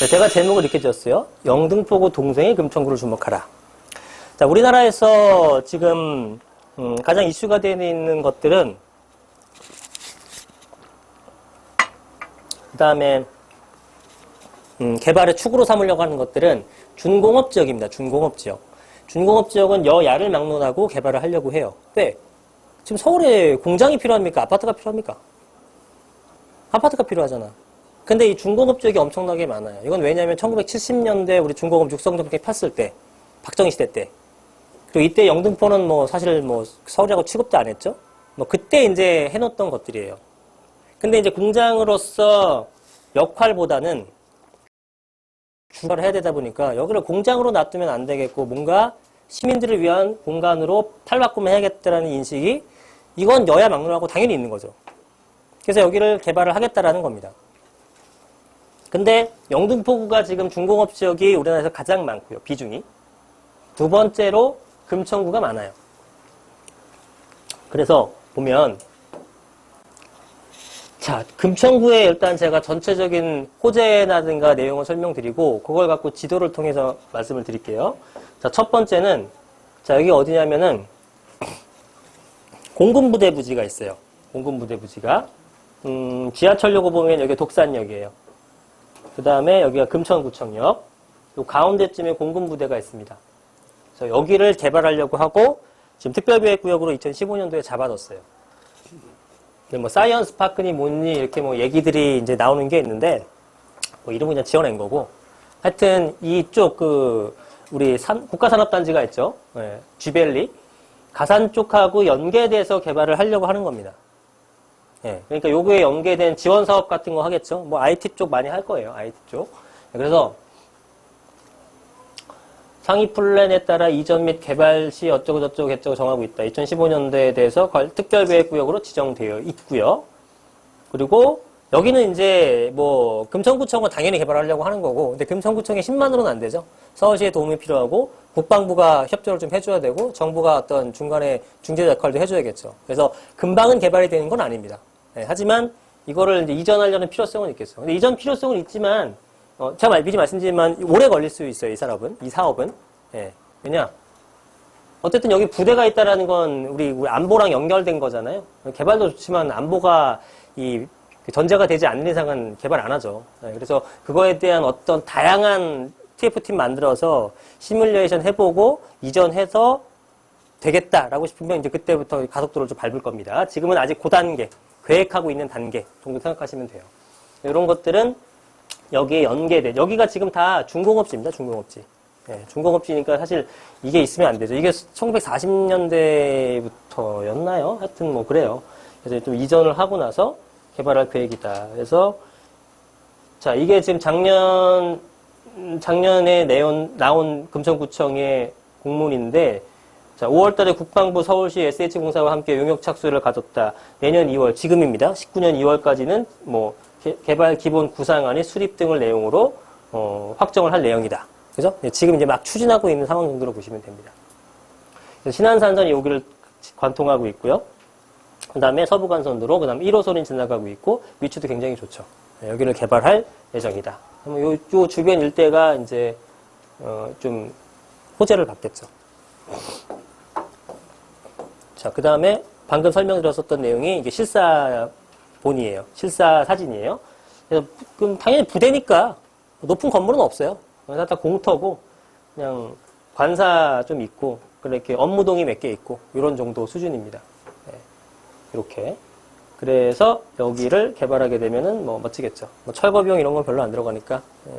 제가 제목을 이렇게 지었어요. 영등포구 동생의 금천구를 주목하라. 자, 우리나라에서 지금 가장 이슈가 되어 있는 것들은 그 다음에 개발의 축으로 삼으려고 하는 것들은 준공업 지역입니다. 준공업 지역. 준공업 지역은 여야를 막론하고 개발을 하려고 해요. 왜? 지금 서울에 공장이 필요합니까? 아파트가 필요합니까? 아파트가 필요하잖아. 근데 이 준공업 지역이 엄청나게 많아요. 이건 왜냐하면 1970년대 우리 준공업 육성정책 폈을 때, 박정희 시대 때. 그리고 이때 영등포는 뭐 사실 뭐 서울이라고 취급도 안 했죠. 뭐 그때 이제 해놓던 것들이에요. 근데 이제 공장으로서 역할보다는 주거를 해야 되다 보니까 여기를 공장으로 놔두면 안 되겠고 뭔가 시민들을 위한 공간으로 탈바꿈을 해야겠다라는 인식이 이건 여야 막론하고 당연히 있는 거죠. 그래서 여기를 개발을 하겠다라는 겁니다. 근데 영등포구가 지금 준공업 지역이 우리나라에서 가장 많고요. 비중이. 두 번째로 금천구가 많아요. 그래서 보면 자, 금천구에 일단 제가 전체적인 호재라든가 내용을 설명드리고 그걸 갖고 지도를 통해서 말씀을 드릴게요. 자, 첫 번째는 자, 여기 어디냐면은 공군부대 부지가 있어요. 공군부대 부지가 지하철역으로 보면 여기 독산역이에요. 그 다음에 여기가 금천구청역, 요 가운데쯤에 공군부대가 있습니다. 그래서 여기를 개발하려고 하고 지금 특별계획구역으로 2015년도에 잡아뒀어요. 뭐 사이언스 파크니 뭐니 이렇게 뭐 얘기들이 이제 나오는 게 있는데 뭐 이름은 그냥 지어낸 거고 하여튼 이쪽 그 우리 국가산업단지가 있죠. 네, 쥐벨리 가산 쪽하고 연계돼서 개발을 하려고 하는 겁니다. 네, 그러니까 요거에 연계된 지원 사업 같은 거 하겠죠. 뭐 IT 쪽 많이 할 거예요. IT 쪽. 그래서 상위 플랜에 따라 이전 및 개발 시 어쩌고 저쩌고 개쩌고 정하고 있다. 2015년도에 대해서 특별계획구역으로 지정되어 있고요. 그리고 여기는 이제 뭐 금천구청은 당연히 개발하려고 하는 거고, 근데 금천구청에 10만원은 안 되죠. 서울시의 도움이 필요하고 국방부가 협조를 좀 해줘야 되고 정부가 어떤 중간에 중재 역할도 해줘야겠죠. 그래서 금방은 개발이 되는 건 아닙니다. 네, 하지만 이거를 이제 이전하려는 필요성은 있겠죠. 근데 이전 필요성은 있지만 제가 미리 말씀드리지만 오래 걸릴 수 있어요. 이 사업은. 예. 왜냐? 어쨌든 여기 부대가 있다라는 건 우리 안보랑 연결된 거잖아요. 개발도 좋지만 안보가 전제가 되지 않는 이상은 개발 안 하죠. 예. 그래서 그거에 대한 어떤 다양한 TF팀 만들어서 시뮬레이션 해보고 이전해서 되겠다라고 싶으면 이제 그때부터 가속도를 좀 밟을 겁니다. 지금은 아직 그 단계, 계획하고 있는 단계 정도 생각하시면 돼요. 이런 것들은 여기에 연계돼. 여기가 지금 다 중공업지입니다. 중공업지. 예, 중공업지니까 사실 이게 있으면 안 되죠. 이게 1940년대부터였나요? 하여튼 뭐 그래요. 그래서 좀 이전을 하고 나서 개발할 계획이다. 그래서 자, 이게 지금 작년에 나온 금천구청의 공문인데 자, 5월달에 국방부 서울시 SH공사와 함께 용역 착수를 가졌다. 내년 2월, 지금입니다. 19년 2월까지는 뭐 개발 기본 구상안의 수립 등을 내용으로 확정을 할 내용이다. 그죠? 지금 이제 막 추진하고 있는 상황 정도로 보시면 됩니다. 신안산선이 여기를 관통하고 있고요. 그 다음에 서부간선도로, 그 다음에 1호선이 지나가고 있고 위치도 굉장히 좋죠. 여기를 개발할 예정이다. 요 주변 일대가 이제 좀 호재를 받겠죠. 자, 그 다음에 방금 설명드렸었던 내용이 이게 실사본이에요. 실사 사진이에요. 그래서 그럼 당연히 부대니까 높은 건물은 없어요. 그래서 다 공터고 그냥 관사 좀 있고 그렇게 업무동이 몇 개 있고 이런 정도 수준입니다. 네, 이렇게. 그래서 여기를 개발하게 되면은 뭐 멋지겠죠. 뭐 철거 비용 이런 건 별로 안 들어가니까. 네.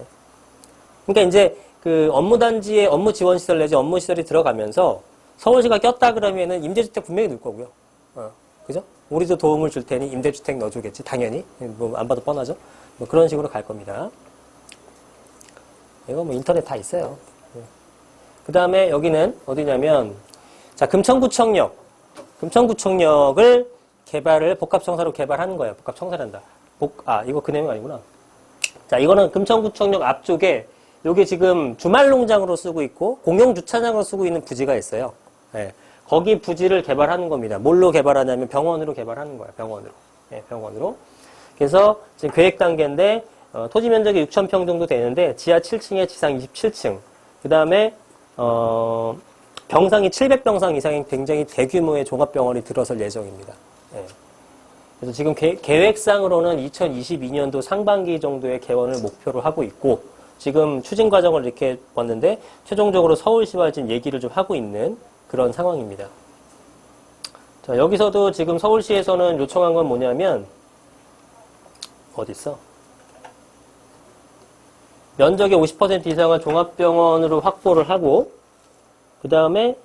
그러니까 이제 그 업무단지에 업무 지원 시설 내지 업무 시설이 들어가면서 서울시가 꼈다 그러면은 임대주택 분명히 넣을 거고요. 그죠? 우리도 도움을 줄 테니 임대주택 넣어주겠지. 당연히. 뭐 안 봐도 뻔하죠. 뭐 그런 식으로 갈 겁니다. 이거 뭐 인터넷 다 있어요. 그 다음에 여기는 어디냐면 자, 금천구청역. 금천구청역을 개발을 복합청사로 개발하는 거예요. 복합청사란다. 이거 그 내용 아니구나. 자, 이거는 금천구청역 앞쪽에 여기 지금 주말농장으로 쓰고 있고 공용주차장으로 쓰고 있는 부지가 있어요. 네, 거기 부지를 개발하는 겁니다. 뭘로 개발하냐면 병원으로 개발하는 거예요. 병원으로. 네, 병원으로. 그래서 지금 계획 단계인데 토지 면적이 6,000평 정도 되는데 지하 7층에 지상 27층. 그 다음에 병상이 700병상 이상의 굉장히 대규모의 종합병원이 들어설 예정입니다. 예. 그래서 지금 계획상으로는 2022년도 상반기 정도의 개원을 목표로 하고 있고 지금 추진 과정을 이렇게 봤는데 최종적으로 서울시와 지금 얘기를 좀 하고 있는 그런 상황입니다. 자, 여기서도 지금 서울시에서는 요청한 건 뭐냐면 어디 있어? 면적의 50% 이상을 종합병원으로 확보를 하고 그 다음에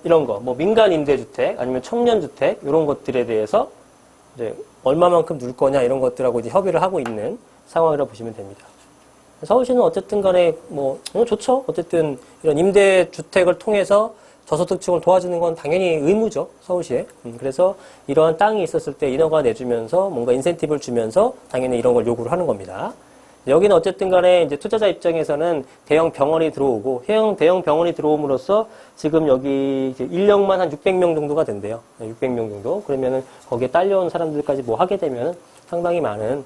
이런 거, 뭐 민간 임대주택 아니면 청년주택 이런 것들에 대해서 이제 얼마만큼 누를 거냐 이런 것들하고 이제 협의를 하고 있는 상황이라고 보시면 됩니다. 서울시는 어쨌든 간에 뭐 좋죠. 어쨌든 이런 임대주택을 통해서 저소득층을 도와주는 건 당연히 의무죠. 서울시에. 그래서 이러한 땅이 있었을 때 인허가 내주면서 뭔가 인센티브를 주면서 당연히 이런 걸 요구를 하는 겁니다. 여기는 어쨌든 간에 이제 투자자 입장에서는 대형 병원이 들어오고 대형 병원이 들어옴으로써 지금 여기 이제 인력만 한 600명 정도가 된대요. 600명 정도. 그러면은 거기에 딸려온 사람들까지 뭐 하게 되면 상당히 많은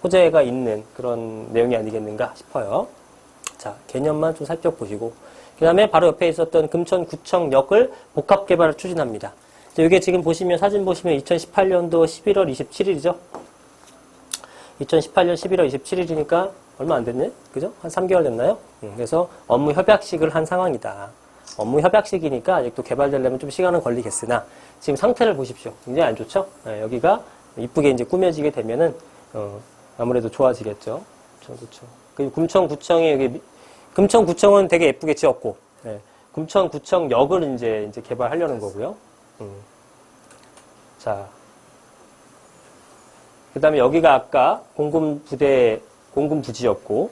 호재가 있는 그런 내용이 아니겠는가 싶어요. 자, 개념만 좀 살펴보시고 그 다음에 바로 옆에 있었던 금천구청역을 복합개발을 추진합니다. 이게 지금 보시면 사진 보시면 2018년도 11월 27일이죠. 2018년 11월 27일이니까 얼마 안 됐네? 그죠? 한 3개월 됐나요? 그래서 업무 협약식을 한 상황이다. 업무 협약식이니까 아직도 개발되려면 좀 시간은 걸리겠으나 지금 상태를 보십시오. 굉장히 안 좋죠? 네, 여기가 이쁘게 이제 꾸며지게 되면은 아무래도 좋아지겠죠. 그렇죠. 그리고 금천구청이 여기 금천구청은 되게 예쁘게 지었고, 네. 금천구청역을 이제 개발하려는 거고요. 자, 그 다음에 여기가 아까 공군부지였고,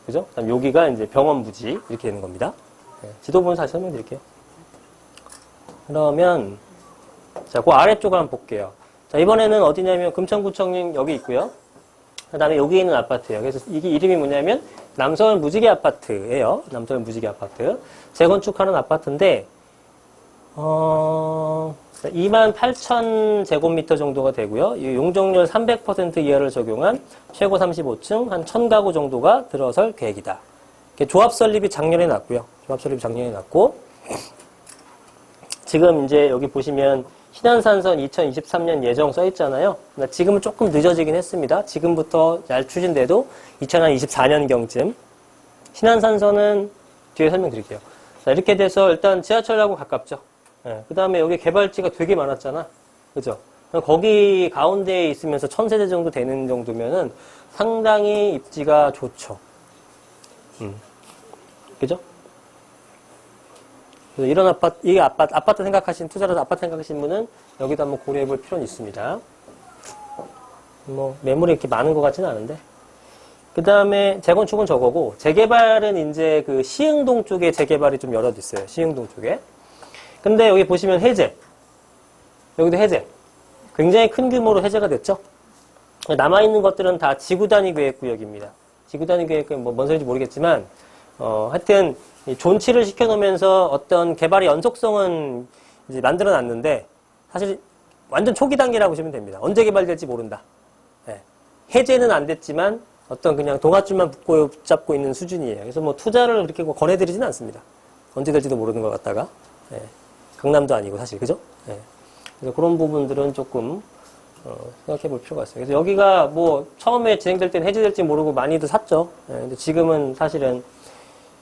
그죠? 그 다음에 여기가 이제 병원부지, 이렇게 되는 겁니다. 네. 지도 보면서 다시 설명드릴게요. 그러면, 자, 그 아래쪽을 한번 볼게요. 자, 이번에는 어디냐면 금천구청 여기 있고요. 그 다음에 여기 있는 아파트예요. 그래서 이게 이름이 뭐냐면 남서울 무지개 아파트예요. 남서울 무지개 아파트. 재건축하는 아파트인데 28,000제곱미터 정도가 되고요. 이 용적률 300% 이하를 적용한 최고 35층 한 1,000가구 정도가 들어설 계획이다. 조합 설립이 작년에 났고요. 조합 설립이 작년에 났고 지금 이제 여기 보시면 신안산선 2023년 예정 써 있잖아요. 지금은 조금 늦어지긴 했습니다. 지금부터 잘 추진돼도 2024년경쯤. 신안산선은 뒤에 설명드릴게요. 자, 이렇게 돼서 일단 지하철하고 가깝죠. 네, 그 다음에 여기 개발지가 되게 많았잖아. 그죠? 거기 가운데에 있으면서 1,000세대 정도 되는 정도면은 상당히 입지가 좋죠. 그죠? 이런 아파트 생각하신, 투자라서 아파트 생각하신 분은 여기도 한번 고려해 볼 필요는 있습니다. 뭐, 매물이 이렇게 많은 것 같지는 않은데. 그 다음에 재건축은 저거고, 재개발은 이제 그 시흥동 쪽에 재개발이 좀 여럿 있어요. 시흥동 쪽에. 근데 여기 보시면 해제. 여기도 해제. 굉장히 큰 규모로 해제가 됐죠? 남아있는 것들은 다 지구단위 계획구역입니다. 지구단위 계획구역, 뭔 소리인지 모르겠지만, 하여튼, 존치를 시켜놓으면서 어떤 개발의 연속성은 이제 만들어 놨는데, 사실 완전 초기 단계라고 보시면 됩니다. 언제 개발될지 모른다. 네. 해제는 안 됐지만, 어떤 그냥 동아줄만 붙잡고 있는 수준이에요. 그래서 뭐 투자를 그렇게 권해드리지는 않습니다. 언제 될지도 모르는 것 같다가. 네. 강남도 아니고 사실, 그죠? 네. 그래서 그런 부분들은 조금, 생각해 볼 필요가 있어요. 그래서 여기가 뭐 처음에 진행될 때는 해제될지 모르고 많이들 샀죠. 네. 근데 지금은 사실은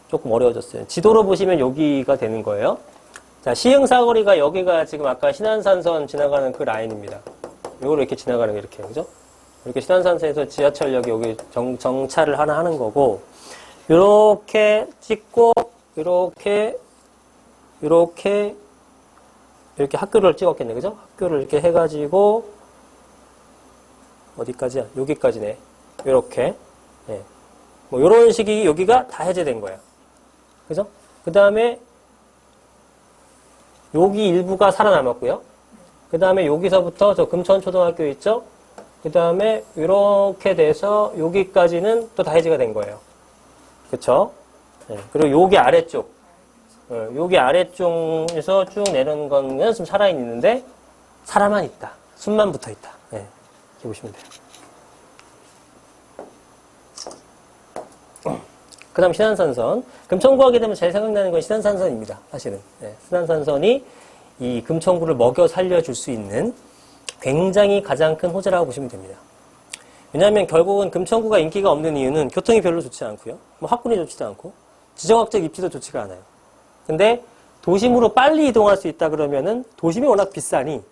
조금 어려워졌어요. 지도로 보시면 여기가 되는 거예요. 자, 시흥사거리가 여기가 지금 아까 신안산선 지나가는 그 라인입니다. 요거로 이렇게 지나가는 게 이렇게, 그죠? 이렇게 신안산선에서 지하철역이 여기 정차를 하나 하는 거고, 요렇게 찍고, 이렇게 학교를 찍었겠네, 그죠? 학교를 이렇게 해가지고, 어디까지야? 여기까지네. 요렇게. 네. 뭐, 요런 식이 여기가 다 해제된 거예요. 그죠? 그 다음에 여기 일부가 살아남았고요. 그 다음에 여기서부터 저 금천초등학교 있죠? 그 다음에 이렇게 돼서 여기까지는 또 다 해제가 된 거예요. 그쵸? 네. 그리고 여기 아래쪽, 여기 아래쪽에서 쭉 내려오는 거는 좀 살아있는데 사람만 있다. 숨만 붙어 있다. 네. 이렇게 보시면 돼요. 그 다음 신안산선. 금천구하게 되면 제일 생각나는 건 신안산선입니다. 사실은. 네, 신안산선이 이 금천구를 먹여 살려줄 수 있는 굉장히 가장 큰 호재라고 보시면 됩니다. 왜냐하면 결국은 금천구가 인기가 없는 이유는 교통이 별로 좋지 않고요. 뭐 학군이 좋지도 않고 지정학적 입지도 좋지가 않아요. 근데 도심으로 빨리 이동할 수 있다 그러면은 도심이 워낙 비싸니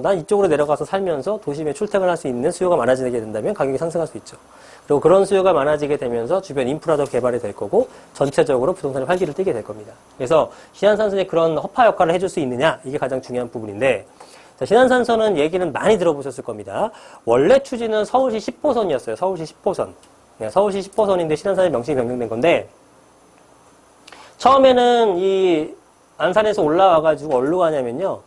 난 이쪽으로 내려가서 살면서 도심에 출퇴근할 수 있는 수요가 많아지게 된다면 가격이 상승할 수 있죠. 그리고 그런 수요가 많아지게 되면서 주변 인프라도 개발이 될 거고 전체적으로 부동산의 활기를 띠게 될 겁니다. 그래서 신안산선이 그런 허파 역할을 해줄 수 있느냐 이게 가장 중요한 부분인데 자, 신안산선은 얘기는 많이 들어보셨을 겁니다. 원래 추진은 서울시 10호선이었어요. 서울시 10호선. 네, 서울시 10호선인데 신안산이 명칭이 변경된 건데 처음에는 이 안산에서 올라와가지고 어디로 가냐면요.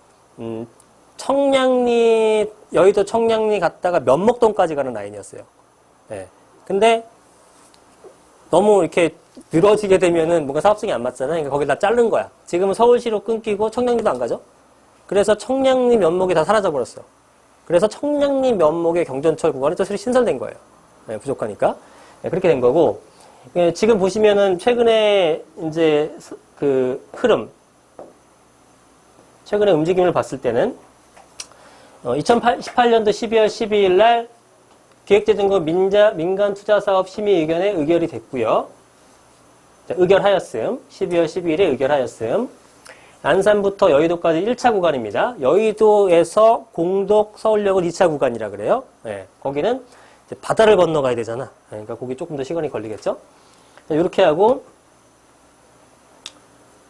청량리, 여의도 청량리 갔다가 면목동까지 가는 라인이었어요. 네. 근데 너무 이렇게 늘어지게 되면은 뭔가 사업성이 안 맞잖아요. 그러니까 거기 다 자른 거야. 지금은 서울시로 끊기고 청량리도 안 가죠. 그래서 청량리 면목이 다 사라져버렸어. 그래서 청량리 면목의 경전철 구간이 또 새로 신설된 거예요. 네, 부족하니까. 네, 그렇게 된 거고. 예, 지금 보시면은 최근에 이제 그 흐름, 최근에 움직임을 봤을 때는 2018년도 12월 12일 날 기획재정부 민간투자사업 심의 의견에 의결이 됐고요. 자, 의결하였음. 12월 12일에 의결하였음. 안산부터 여의도까지 1차 구간입니다. 여의도에서 공덕 서울역을 2차 구간이라 그래요. 네, 거기는 이제 바다를 건너가야 되잖아. 그러니까 거기 조금 더 시간이 걸리겠죠. 이렇게 하고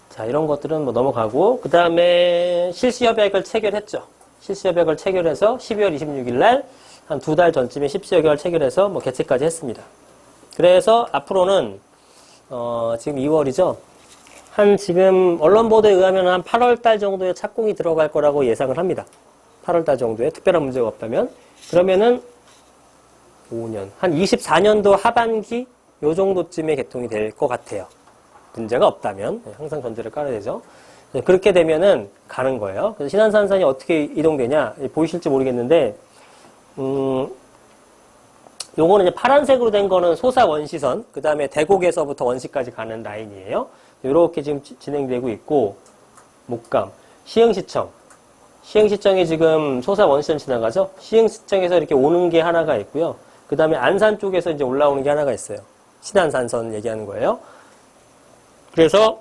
자 이런 것들은 뭐 넘어가고 그 다음에 실시협약을 체결했죠. 실시협약을 체결해서 12월 26일 날 한 2달 전쯤에 실시협약을 체결해서 뭐 개최까지 했습니다. 그래서 앞으로는 지금 2월이죠. 한 지금 언론 보도에 의하면 한 8월 달 정도에 착공이 들어갈 거라고 예상을 합니다. 8월 달 정도에 특별한 문제가 없다면 그러면은 5년 한 24년도 하반기 요 정도쯤에 개통이 될 것 같아요. 문제가 없다면 항상 전제를 깔아야 되죠. 그렇게 되면은 가는 거예요. 그래서 신안산선이 어떻게 이동되냐 보이실지 모르겠는데 요거는 이제 파란색으로 된 거는 소사 원시선 그 다음에 대곡에서부터 원시까지 가는 라인이에요. 이렇게 지금 진행되고 있고 목감 시흥시청 시흥시청이 지금 소사 원시선 지나가죠. 시흥시청에서 이렇게 오는 게 하나가 있고요. 그 다음에 안산 쪽에서 이제 올라오는 게 하나가 있어요. 신안산선 얘기하는 거예요. 그래서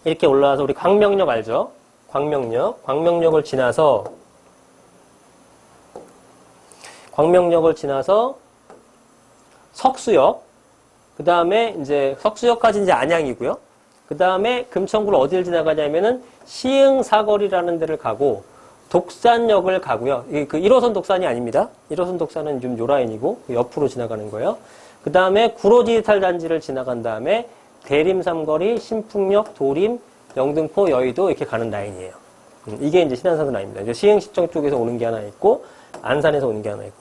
이렇게 올라와서 우리 광명역 알죠? 광명역을 지나서 석수역, 그 다음에 이제 석수역까지 이제 안양이고요. 그 다음에 금천구를 어디를 지나가냐면은 시흥 사거리라는 데를 가고 독산역을 가고요. 그 1호선 독산이 아닙니다. 1호선 독산은 좀 요 라인이고 옆으로 지나가는 거예요. 그 다음에 구로 디지털 단지를 지나간 다음에 대림 삼거리, 신풍역, 도림, 영등포, 여의도 이렇게 가는 라인이에요. 이게 이제 신안산선 라인입니다. 이제 시흥시청 쪽에서 오는 게 하나 있고 안산에서 오는 게 하나 있고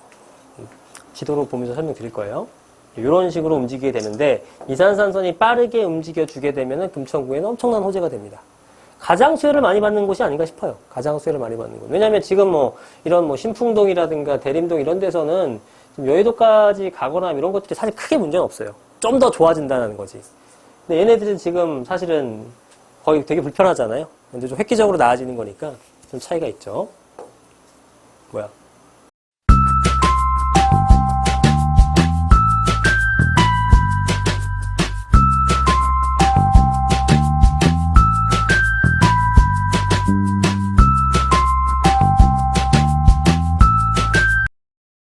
지도로 보면서 설명드릴 거예요. 이런 식으로 움직이게 되는데 이산산선이 빠르게 움직여주게 되면 금천구에는 엄청난 호재가 됩니다. 가장 수혜를 많이 받는 곳이 아닌가 싶어요. 가장 수혜를 많이 받는 곳. 왜냐하면 지금 뭐 이런 뭐 신풍동이라든가 대림동 이런 데서는 지금 여의도까지 가거나 이런 것들이 사실 크게 문제는 없어요. 좀 더 좋아진다는 거지. 근데 얘네들은 지금 사실은 거의 되게 불편하잖아요. 근데 좀 획기적으로 나아지는 거니까 좀 차이가 있죠. 뭐야?